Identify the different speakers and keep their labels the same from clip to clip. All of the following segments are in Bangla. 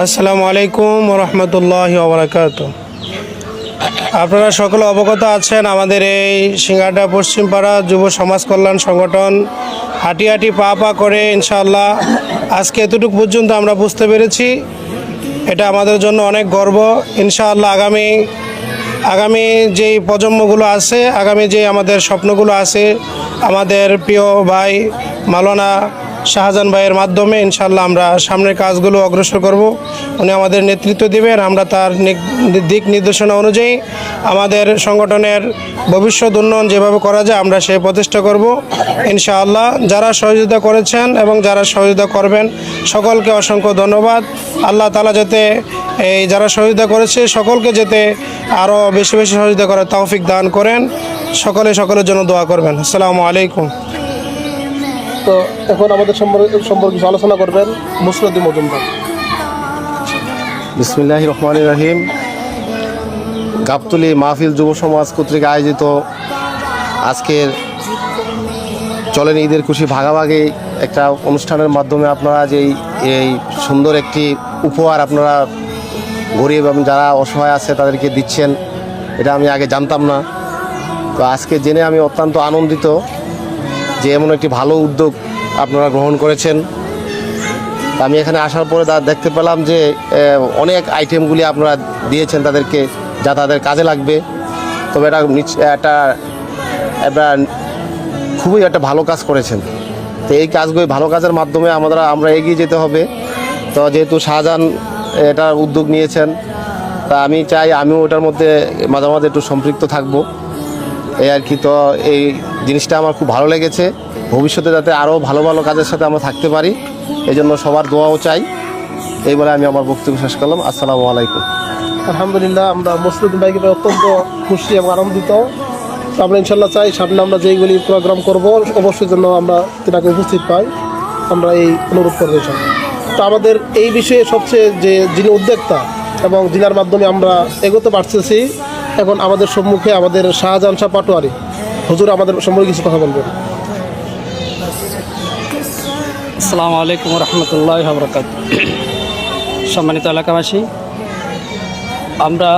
Speaker 1: আসসালামু আলাইকুম রহমতুল্লাহি ওয়া বারাকাতুহু। আপনারা সকলে অবগত আছেন, আমাদের এই সিঙ্গারদা পশ্চিমপাড়া যুব সমাজ কল্যাণ সংগঠন হাঁটি হাঁটি পা পা করে ইনশাআল্লাহ আজকে এতটুকু পর্যন্ত আমরা বুঝতে পেরেছি। এটা আমাদের জন্য অনেক গর্ব। ইনশাআল্লাহ আগামী যেই প্রজন্মগুলো আছে, আগামী যে আমাদের স্বপ্নগুলো আছে, আমাদের প্রিয় ভাই মাওলানা শাহজাহান ভাইয়ের মাধ্যমে ইনশাআল্লাহ আমরা সামনের কাজগুলো অগ্রসর করব। উনি আমাদের নেতৃত্ব দেবেন, আমরা তার দিক নির্দেশনা অনুযায়ী আমাদের সংগঠনের ভবিষ্যৎ উন্নয়ন যেভাবে করা যায় আমরা সেই প্রচেষ্টা করব ইনশাআল্লাহ। যারা সহযোগিতা করেছেন এবং যারা সহযোগিতা করবেন সকলকে অসংখ্য ধন্যবাদ। আল্লাহ তাআলা যাতে এই যারা সহযোগিতা করেছে সকলকে যাতে আরও বেশি বেশি সহযোগিতা করার তৌফিক দান করেন। সকলের জন্য দোয়া করবেন। আসসালামু আলাইকুম।
Speaker 2: তো এখন আমাদের সম্পর্কে কিছু আলোচনা করবেন মুসলিউদ্দিন মজুমদার।
Speaker 3: বিসমিল্লাহির রহমানির রহিম। গাবতলী মাহফিল যুব সমাজ কর্তৃক আয়োজিত আজকের চলেন ঈদের খুশি ভাগাভাগি একটা অনুষ্ঠানের মাধ্যমে আপনারা যেই এই সুন্দর একটি উপহার আপনারা গরিব এবং যারা অসহায় আছে তাদেরকে দিচ্ছেন, এটা আমি আগে জানতাম না। তো আজকে জেনে আমি অত্যন্ত আনন্দিত যে এমন একটি ভালো উদ্যোগ আপনারা গ্রহণ করেছেন। আমি এখানে আসার পরে দেখতে পেলাম যে অনেক আইটেমগুলি আপনারা দিয়েছেন তাদেরকে, যা তাদের কাজে লাগবে। তবে এটা খুবই একটা ভালো কাজ করেছেন। তো এই কাজগুলি ভালো কাজের মাধ্যমে আমরা এগিয়ে যেতে হবে। তো যেহেতু শাহজাহান এটা উদ্যোগ নিয়েছেন, তা আমি চাই আমিও ওটার মধ্যে মাঝে মাঝে একটু সম্পৃক্ত থাকবো, এই আর কি। তো এই জিনিসটা আমার খুব ভালো লেগেছে। ভবিষ্যতে যাতে আরও ভালো ভালো কাজের সাথে আমরা থাকতে পারি, এই জন্য সবার দোয়াও চাই। এই বলে আমি আমার বক্তব্য শেষ করলাম। আসসালামু আলাইকুম।
Speaker 2: আলহামদুলিল্লাহ, আমরা মুসলিউদ্দিন ভাইকে পেয়ে অত্যন্ত খুশি এবং আনন্দিত। তো আমরা ইনশাল্লাহ চাই সামনে আমরা যেইগুলি প্রোগ্রাম করব অবশ্যই জন্য আমরা তেনাকে উপস্থিত পাই, আমরা এই অনুরোধ করবো ইনশাল্লাহ। তো আমাদের এই বিষয়ে সবচেয়ে যিনি উদ্যোক্তা এবং যিনার মাধ্যমে আমরা এগোতে পারতেছি, এখন আমাদের সম্মুখে আমাদের শাহজাহান শাহ পাটোয়ারি হুজুর আমাদের সম্পর্কে কিছু কথা বলবেন।
Speaker 4: আসসালামু আলাইকুম রহমতুল্লাহি ওয়া বারাকাতুহু। সম্মানিত এলাকাবাসী, আমরা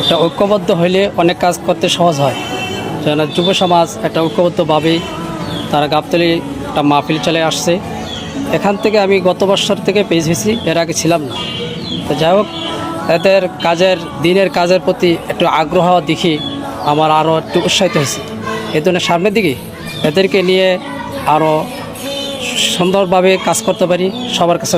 Speaker 4: একটা ঐক্যবদ্ধ হইলে অনেক কাজ করতে সহজ হয়। যেন যুব সমাজ একটা ঐক্যবদ্ধভাবে তারা গাবতলী একটা মাহফিল চলে আসছে। এখান থেকে আমি গত বছর থেকে পেজ হয়েছি, এর আগে ছিলাম না। তো যাই হোক, এদের দিনের কাজের প্রতি একটু আগ্রহ দেখি আমার আরও একটু উৎসাহিত হয়েছে। এই জন্য সামনের দিকে এদেরকে নিয়ে আরও সুন্দরভাবে কাজ করতে পারি, সবার কাছে